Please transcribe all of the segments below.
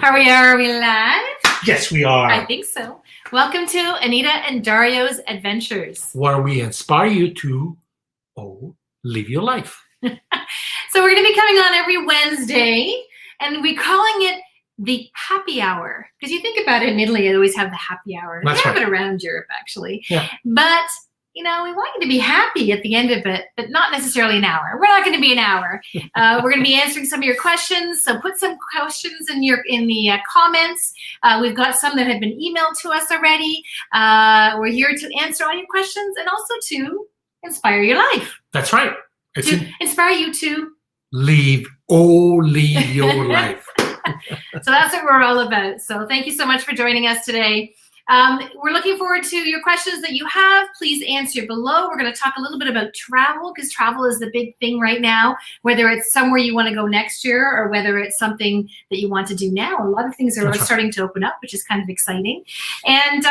Are we live? Yes, we are. I think so. Welcome to Anita and Dario's Adventures, where we inspire you to, live your life. So we're going to be coming on every Wednesday, and we're calling it the happy hour. Because you think about it, in Italy, they always have the happy hour. That's they have right. it around Europe, actually. Yeah. But, we want you to be happy at the end of it, but not necessarily an hour. We're not going to be an hour. We're going to be answering some of your questions. So put some questions in the comments. We've got some that have been emailed to us already. We're here to answer all your questions and also to inspire your life. That's right. Inspire you to live your life. So that's what we're all about. So thank you so much for joining us today. We're looking forward to your questions that you have. Please answer below. We're going to talk a little bit about travel, because travel is the big thing right now, whether it's somewhere you want to go next year or whether it's something that you want to do now. A lot of things are starting to open up, which is kind of exciting. And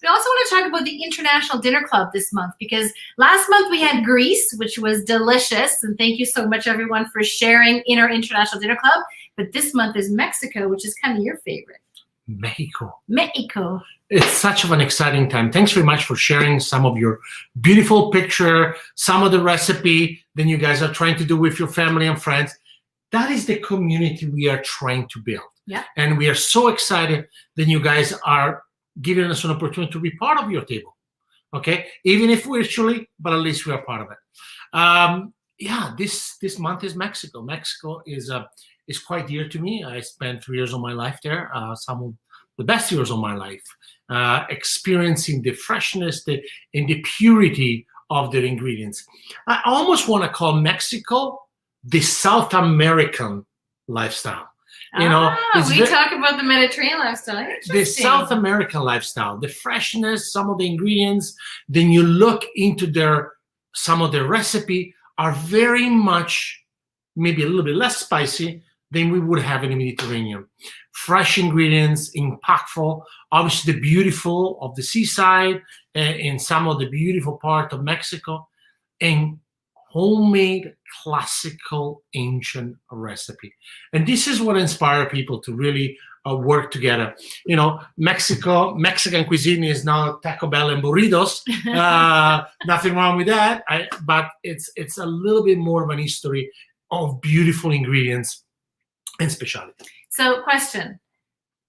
we also want to talk about the International Dinner Club this month, because last month we had Greece, which was delicious. And thank you so much, everyone, for sharing in our International Dinner Club. But this month is Mexico, which is kind of your favorite. Mexico. It's such an exciting time. Thanks very much for sharing some of your beautiful picture, some of the recipe that you guys are trying to do with your family and friends. That is the community we are trying to build. Yeah. And we are so excited that you guys are giving us an opportunity to be part of your table. Okay? Even if virtually, but at least we are part of it. This month is Mexico. Mexico is quite dear to me. I spent 3 years of my life there, some of the best years of my life, experiencing the freshness and the purity of their ingredients. I almost want to call Mexico the South American lifestyle. We talk about the Mediterranean lifestyle. The South American lifestyle, the freshness, some of the ingredients. Then you look into some of the recipe are very much, maybe a little bit less spicy than we would have in the Mediterranean. Fresh ingredients, impactful, obviously the beautiful of the seaside and some of the beautiful part of Mexico, and homemade, classical, ancient recipe. And this is what inspires people to really work together. Mexican cuisine is not Taco Bell and burritos. Nothing wrong with that. But it's a little bit more of an history of beautiful ingredients and specialty. So, question.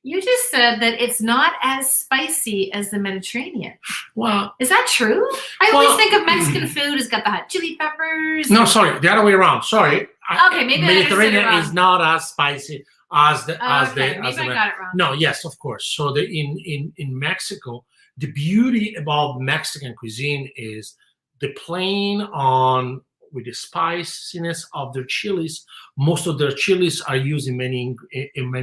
You just said that it's not as spicy as the Mediterranean. Well, is that true? I always think of Mexican food has got the hot chili peppers. No, sorry, the other way around. Sorry. Okay, maybe Mediterranean is not as spicy as the maybe I got it wrong. No, yes, of course. So in Mexico, the beauty about Mexican cuisine is the playing on with the spiciness of their chilies. Most of their chilies are used in many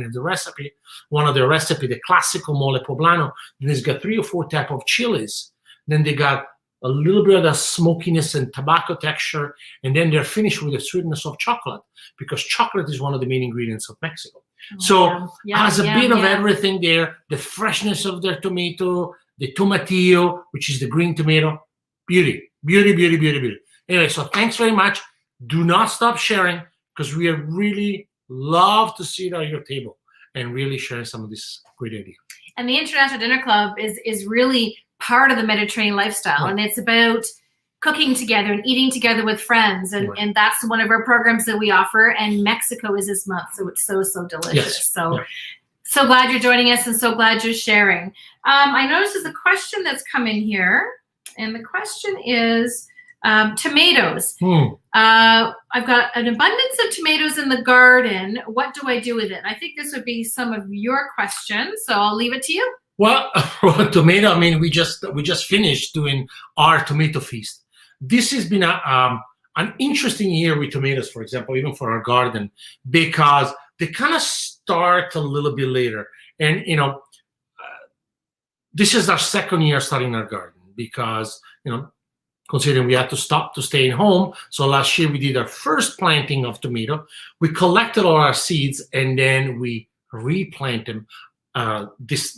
of the recipe. One of the recipe, the classical mole poblano, then it's got 3 or 4 type of chilies. Then they got a little bit of the smokiness and tobacco texture, and then they're finished with the sweetness of chocolate, because chocolate is one of the main ingredients of Mexico. Has a bit of everything there, the freshness of their tomato, the tomatillo, which is the green tomato. Beauty. Anyway, so thanks very much. Do not stop sharing, because we really love to sit at your table and really share some of this great idea. And the International Dinner Club is really part of the Mediterranean lifestyle. Right. And it's about cooking together and eating together with friends. And that's one of our programs that we offer. And Mexico is this month. So it's so delicious. Yes. So glad you're joining us and so glad you're sharing. I noticed there's a question that's come in here. And the question is, tomatoes. I've got an abundance of tomatoes in the garden. What do I do with it? I think this would be some of your questions, so I'll leave it to you. Well, tomato. I mean, we just finished doing our tomato feast. This has been an interesting year with tomatoes, for example, even for our garden, because they kind of start a little bit later. And this is our second year starting our garden, because considering we had to stop to stay home. So last year we did our first planting of tomato. We collected all our seeds and then we replant them this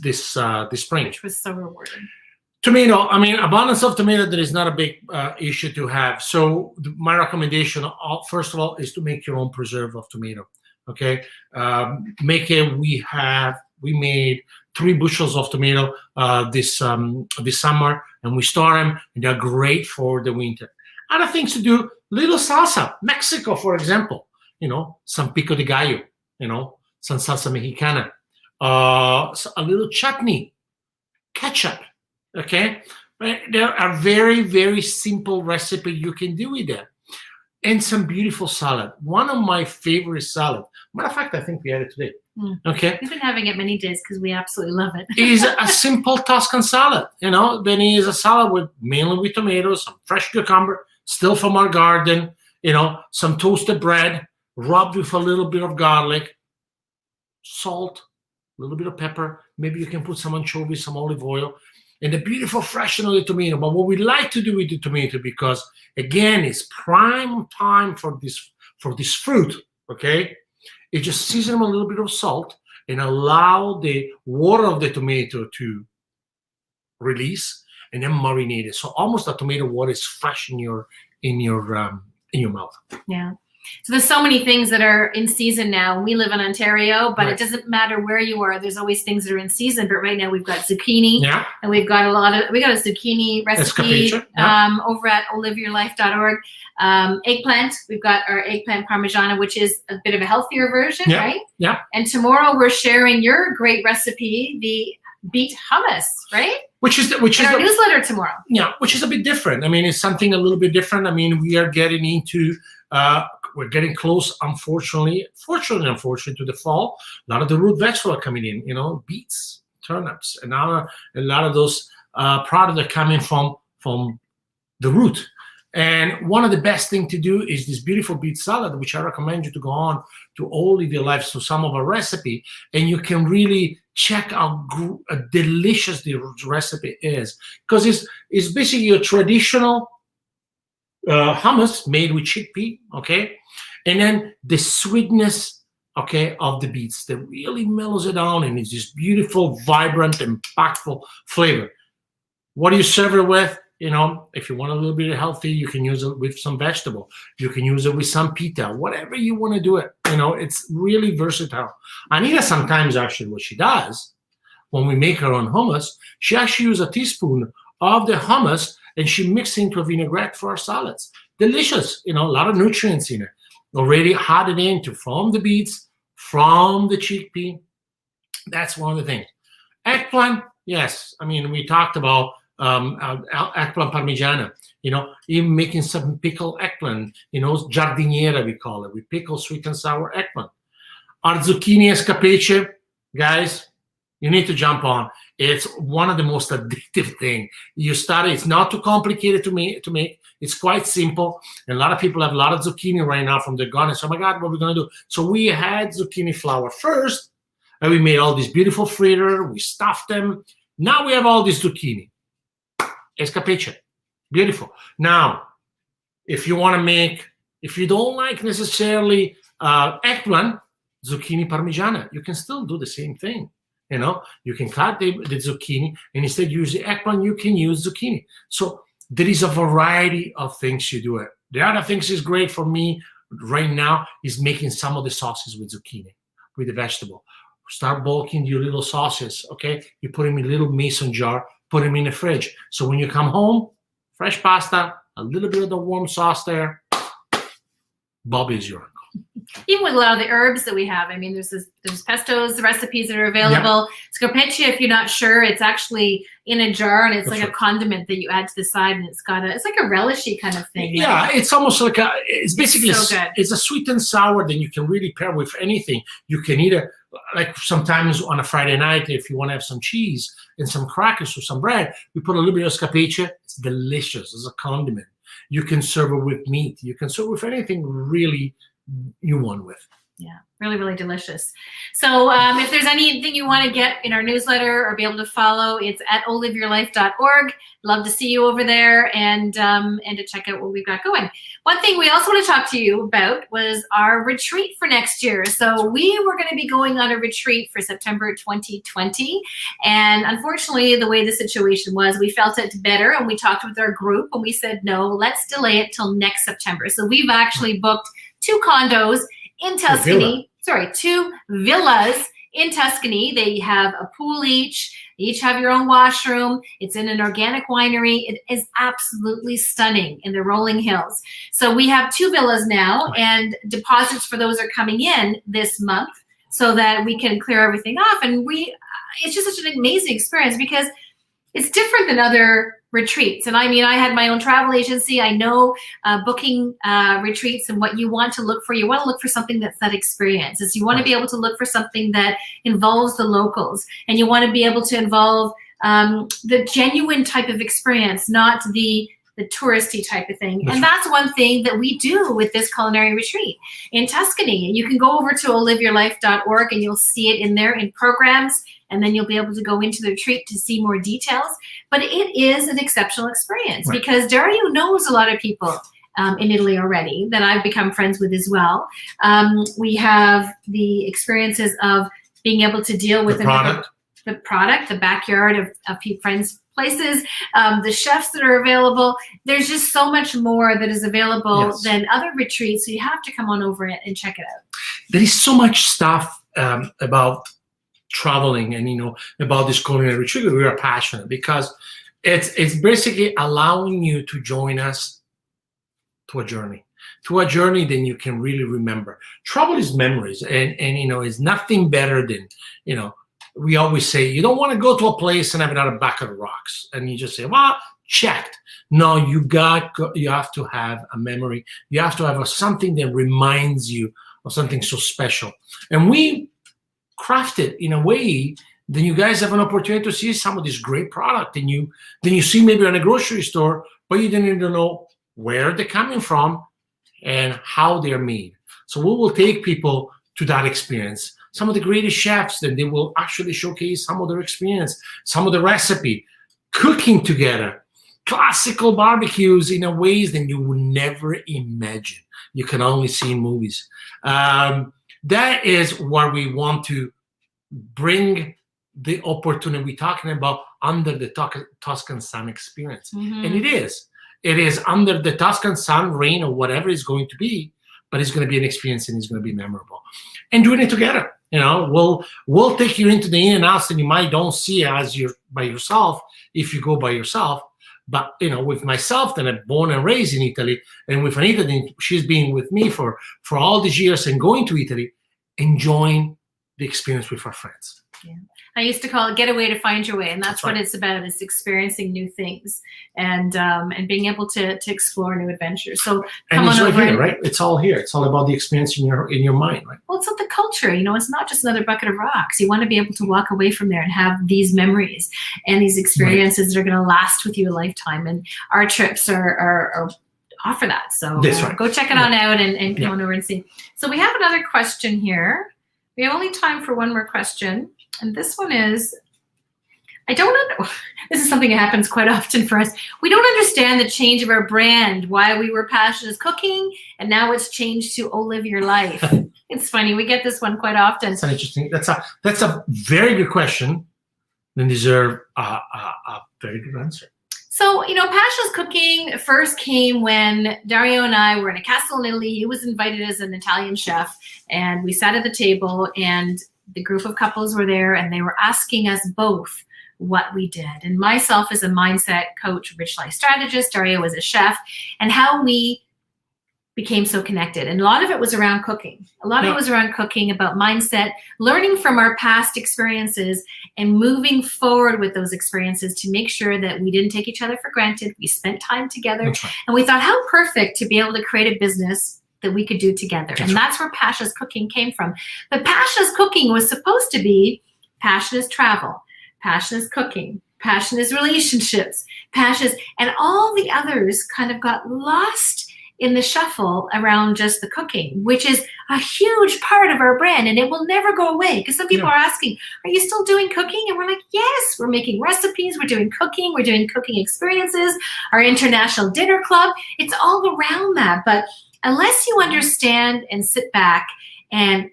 spring. Which was so rewarding. Tomato, I mean, abundance of tomato, that is not a big issue to have. So my recommendation, first of all, is to make your own preserve of tomato. Okay, we made 3 bushels of tomato this summer, and we store them, and they're great for the winter. Other things to do: little salsa. Mexico, for example, some pico de gallo, some salsa mexicana, a little chutney, ketchup. Okay, there are very, very simple recipes you can do with them. And some beautiful salad. One of my favorite salad. Matter of fact, I think we had it today. Okay. We've been having it many days because we absolutely love it. Is a simple Tuscan salad. Then it is a salad mainly with tomatoes, some fresh cucumber, still from our garden. Some toasted bread, rubbed with a little bit of garlic, salt, a little bit of pepper. Maybe you can put some anchovies, some olive oil, and the beautiful freshness of the tomato. But what we like to do with the tomato, because again, it's prime time for this fruit, okay? You just season them a little bit of salt and allow the water of the tomato to release, and then marinate it. So almost the tomato water is fresh in your mouth. Yeah. So there's so many things that are in season now. We live in Ontario, but Right. It doesn't matter where you are. There's always things that are in season. But right now we've got zucchini, Yeah. and we got a zucchini recipe Escapeche, yeah. over at oliveyourlife.org. Eggplant, we've got our eggplant parmigiana, which is a bit of a healthier version, Yeah. right? Yeah. And tomorrow we're sharing your great recipe, the beet hummus, right? Which is In our newsletter tomorrow. Yeah, which is a bit different. I mean, it's something a little bit different. I mean, we are getting into, we're getting close, fortunately to the fall. A lot of the root vegetables are coming in, beets, turnips, and now a lot of those products are coming from the root. And one of the best things to do is this beautiful beet salad, which I recommend you to go on to Olive Your Life, so some of our recipe, and you can really check how delicious the recipe is, because it's basically a traditional hummus made with chickpea, okay, and then the sweetness, okay, of the beets that really mellows it down, and it's this beautiful, vibrant, impactful flavor. What do you serve it with? If you want a little bit healthy, you can use it with some vegetable. You can use it with some pita, whatever you want to do it. It's really versatile. Anita sometimes, actually, what she does when we make her own hummus, she actually uses a teaspoon of the hummus and she mixes into a vinaigrette for our salads. Delicious, a lot of nutrients in it. Already added into from the beets, from the chickpea. That's one of the things. Eggplant, yes. I mean, we talked about eggplant parmigiana, even making some pickled eggplant, giardiniera we call it. We pickle sweet and sour eggplant. Our zucchini escapeche, guys, you need to jump on. It's one of the most addictive things. It's not too complicated to make. It's quite simple. And a lot of people have a lot of zucchini right now from their garden. So, oh my God, what are we going to do? So we had zucchini flour first, and we made all these beautiful fritters. We stuffed them. Now we have all this zucchini. Escapeche. Beautiful. Now, if you don't like necessarily eggplant, zucchini parmigiana, you can still do the same thing. You can cut the zucchini, and instead of using eggplant, you can use zucchini. So there is a variety of things you do it. The other things is great for me right now is making some of the sauces with zucchini, with the vegetable. Start bulking your little sauces, okay? You put them in a little mason jar, put them in the fridge. So when you come home, fresh pasta, a little bit of the warm sauce there, Bob is your uncle. Even with a lot of the herbs that we have, I mean, there's pestos recipes that are available. Scarpaccia, if you're not sure, it's actually in a jar, and it's like a condiment that you add to the side, and it's like a relishy kind of thing. Yeah, right? It's almost like it's basically so good. It's a sweet and sour that you can really pair with anything. You can eat it like sometimes on a Friday night if you want to have some cheese and some crackers or some bread. We put a little bit of scarpaccia. It's delicious. It's a condiment. You can serve it with meat. You can serve it with anything really you want with. Yeah, really, really delicious. So if there's anything you want to get in our newsletter or be able to follow, it's at oliveyourlife.org. Love to see you over there and to check out what we've got going. One thing we also want to talk to you about was our retreat for next year. So we were going to be going on a retreat for September 2020. And unfortunately, the way the situation was, we felt it better and we talked with our group and we said, no, let's delay it till next September. So we've actually booked 2 condos in Tuscany two villas in Tuscany. They have a pool each. They each have your own washroom. It's in an organic winery. It is absolutely stunning in the rolling hills. So we have 2 villas now, and deposits for those are coming in this month so that we can clear everything off. And it's just such an amazing experience because it's different than other retreats. And I mean, I had my own travel agency. I know booking retreats and what you want to look for. You want to look for something that's that experience. Is you want to be able to look for something that involves the locals, and you want to be able to involve the genuine type of experience, not the touristy type of thing. And that's one thing that we do with this culinary retreat in Tuscany. You can go over to oliveyourlife.org and you'll see it in there in programs, and then you'll be able to go into the retreat to see more details. But it is an exceptional experience because Dario knows a lot of people in Italy already that I've become friends with as well. We have the experiences of being able to deal with the product, the backyard of friends' places, the chefs that are available. There's just so much more that is available than other retreats. So you have to come on over and check it out. There is so much stuff about traveling and about this culinary retreat. We are passionate because it's basically allowing you to join us to a journey then you can really remember. Travel is memories, and it's nothing better than we always say you don't want to go to a place and have another bucket of rocks and you just say, well, checked. No, you have to have a memory. You have to have something that reminds you of something so special, and we craft it in a way then you guys have an opportunity to see some of this great product, and then you see maybe in a grocery store, but you didn't even know where they're coming from and how they're made. So we will take people to that experience. Some of the greatest chefs, then they will actually showcase some of their experience, some of the recipe, cooking together, classical barbecues in a ways that you would never imagine. You can only see in movies. That is where we want to bring the opportunity we're talking about under the Tuscan sun experience. Mm-hmm. And it is under the Tuscan sun, rain, or whatever it's going to be, but it's going to be an experience and it's going to be memorable. And doing it together, we'll take you into the in and outs that you might don't see as you're by yourself if you go by yourself. But with myself, that I'm born and raised in Italy, and with Anita, she's been with me for all these years and going to Italy, enjoying the experience with our friends. Yeah. I used to call it get away to find your way, and that's what it's about, is experiencing new things and being able to explore new adventures. So come on over here, right? It's all here. It's all about the experience in your mind, right? Well, it's not the culture. It's not just another bucket of rocks. You want to be able to walk away from there and have these memories and these experiences that are going to last with you a lifetime. And our trips are offer that. So go check it on out and come on over and see. So we have another question here. We have only time for one more question. And this one is, I don't know. This is something that happens quite often for us. We don't understand the change of our brand, why we were passionate cooking, and now it's changed to Oh Live Your Life. It's funny. We get this one quite often. That's interesting. That's a very good question and deserve a very good answer. So, passionless cooking first came when Dario and I were in a castle in Italy. He was invited as an Italian chef, and we sat at the table, and the group of couples were there, and they were asking us both what we did. And myself as a mindset coach, rich life strategist, Dario as a chef, and how we became so connected. And a lot of it was around cooking. A lot of it was around cooking, about mindset, learning from our past experiences and moving forward with those experiences to make sure that we didn't take each other for granted. We spent time together. That's right. And we thought, how perfect to be able to create a business that we could do together. That's where passionless cooking came from. But passionless cooking was supposed to be passionless travel, passionless cooking, passionless relationships, passionless, and all the others kind of got lost in the shuffle around just the cooking, which is a huge part of our brand, and it will never go away. Because some people are asking, are you still doing cooking? And we're like, yes, we're making recipes, we're doing cooking experiences, our international dinner club, it's all around that. But unless you understand and sit back and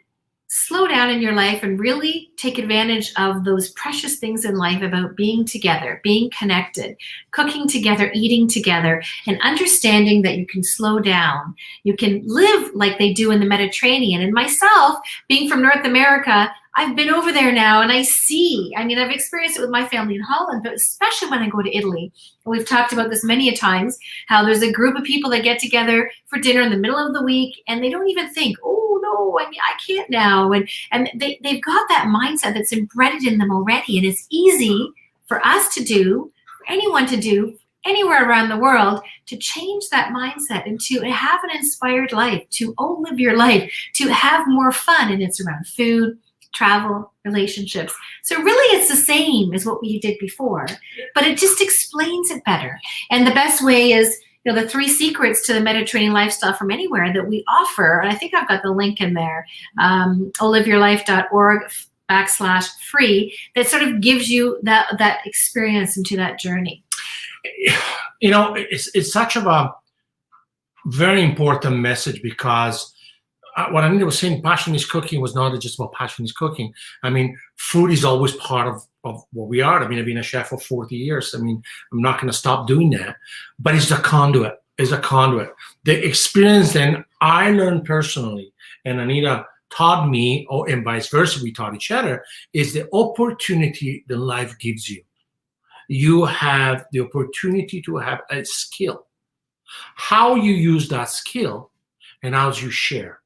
slow down in your life and really take advantage of those precious things in life about being together, being connected, cooking together, eating together, and understanding that you can slow down. You can live like they do in the Mediterranean. And myself, being from North America, I've been over there now and I see, I mean, I've experienced it with my family in Holland, but especially when I go to Italy. And we've talked about this many a times, how there's a group of people that get together for dinner in the middle of the week and they don't even think, oh no, I mean, I can't now. And they've got that mindset that's embedded in them already. And it's easy for us to do, for anyone to do, anywhere around the world, to change that mindset and to have an inspired life, to live your life, to have more fun. And it's around food, travel, relationships. So really it's the same as what we did before, but it just explains it better. And the best way is, you know, the 3 secrets to the Mediterranean lifestyle from anywhere that we offer. And I think I've got the link in there, liveyourlife.org/free, that sort of gives you that experience into that journey. You know, it's such of a very important message because what Anita was saying, passion is cooking, was not just about passion is cooking. I mean, food is always part of what we are. I mean, I've been a chef for 40 years. I mean, I'm not going to stop doing that. But it's a conduit. It's a conduit. The experience then I learned personally, and Anita taught me, and vice versa, we taught each other, is the opportunity that life gives you. You have the opportunity to have a skill. How you use that skill and how you share.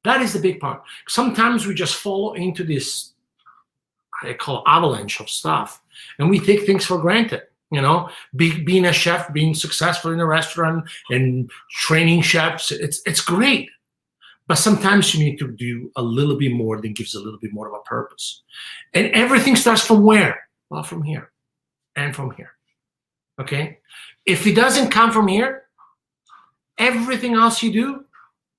That is the big part. Sometimes we just fall into this, I call avalanche of stuff, and we take things for granted. You know, being a chef, being successful in a restaurant and training chefs, it's great. But sometimes you need to do a little bit more than gives a little bit more of a purpose. And everything starts from where? Well, from here and from here. Okay? If it doesn't come from here, everything else you do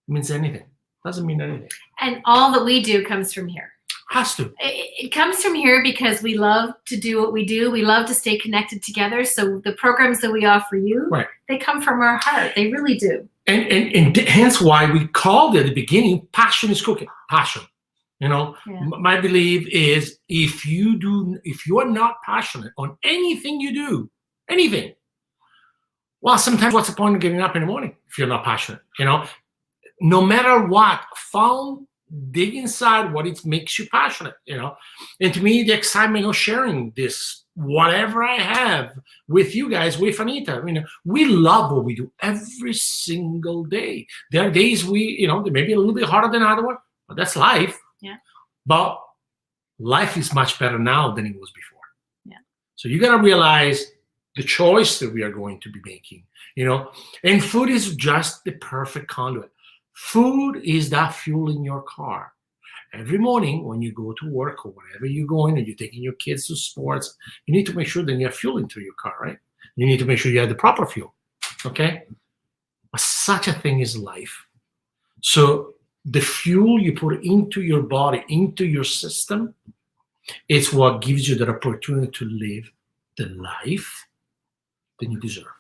means anything. Doesn't mean anything. And all that we do comes from here. Has to. It comes from here because we love to do what we do. We love to stay connected together. So the programs that we offer you, right, they come from our heart. They really do. And hence why we called it at the beginning, passion is cooking. Passion. You know, my belief is if you are not passionate on anything you do, anything, well, sometimes what's the point of getting up in the morning if you're not passionate? You know, no matter what, dig inside what it makes you passionate, you know. And to me, the excitement of sharing this, whatever I have with you guys, with Anita, I mean, we love what we do every single day. There are days they may be a little bit harder than other one, but that's life. Yeah. But life is much better now than it was before. Yeah. So you got to realize the choice that we are going to be making, you know, and food is just the perfect conduit. Food is that fuel in your car. Every morning when you go to work or wherever you're going and you're taking your kids to sports, you need to make sure that you have fuel into your car, right? You need to make sure you have the proper fuel, okay? But such a thing is life. So the fuel you put into your body, into your system, it's what gives you that opportunity to live the life that you deserve.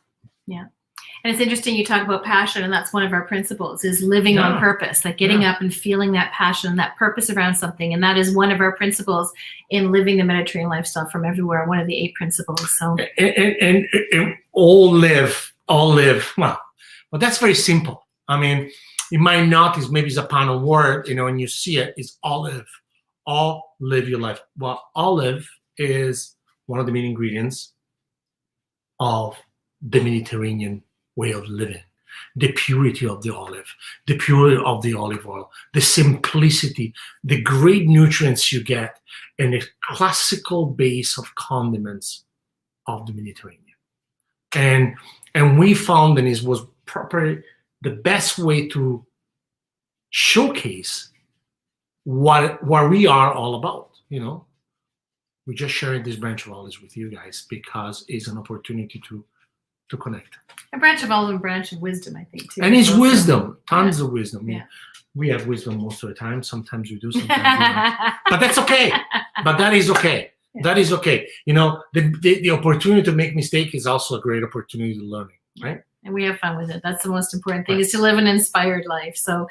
Yeah. And it's interesting you talk about passion, and that's one of our principles is living on purpose, like getting up and feeling that passion, that purpose around something. And that is one of our principles in living the Mediterranean lifestyle from everywhere, one of the 8 principles. So and all live. Well, that's very simple. I mean, it might not, maybe it's a pound of word, you know, and you see it, it's all live. All live your life. Well, olive is one of the main ingredients of the Mediterranean way of living. The purity of the olive, the purity of the olive oil, the simplicity, the great nutrients you get, and the classical base of condiments of the Mediterranean. And we found that it was properly the best way to showcase what we are all about, you know. We're just sharing this branch of olives with you guys because it's an opportunity to connect. A branch of olive and branch of wisdom, I think, too. And it's wisdom, tons of wisdom. Yeah. We have wisdom most of the time. Sometimes we do, sometimes we don't. But that's okay. But that is okay. Yeah. That is okay. You know, the opportunity to make mistake is also a great opportunity to learning, right? And we have fun with it. That's the most important thing, is to live an inspired life. So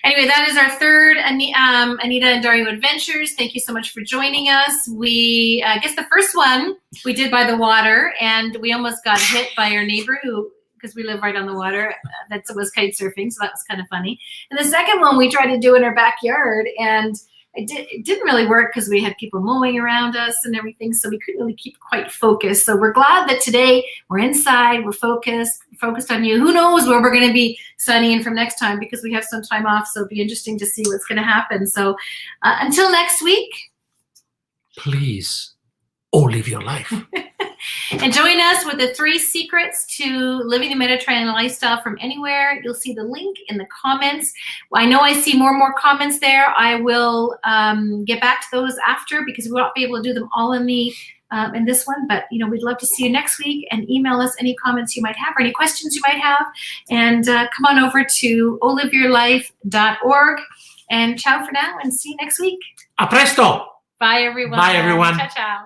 anyway, that is our third Anita and Dario Adventures. Thank you so much for joining us. I guess the first one we did by the water, and we almost got hit by our neighbor because we live right on the water, that was kite surfing. So that was kind of funny. And the second one we tried to do in our backyard, and it didn't really work because we had people mowing around us and everything, so we couldn't really keep quite focused. So we're glad that today we're inside, we're focused on you. Who knows where we're going to be signing in from next time, because we have some time off, so it'll be interesting to see what's going to happen. So until next week, please, live your life. And join us with the 3 secrets to living the Mediterranean lifestyle from anywhere. You'll see the link in the comments. I know I see more and more comments there. I will get back to those after, because we won't be able to do them all in this one. But we'd love to see you next week, and email us any comments you might have or any questions you might have. And come on over to oliveyourlife.org. And ciao for now, and see you next week. A presto. Bye, everyone. Bye, everyone. Ciao, ciao.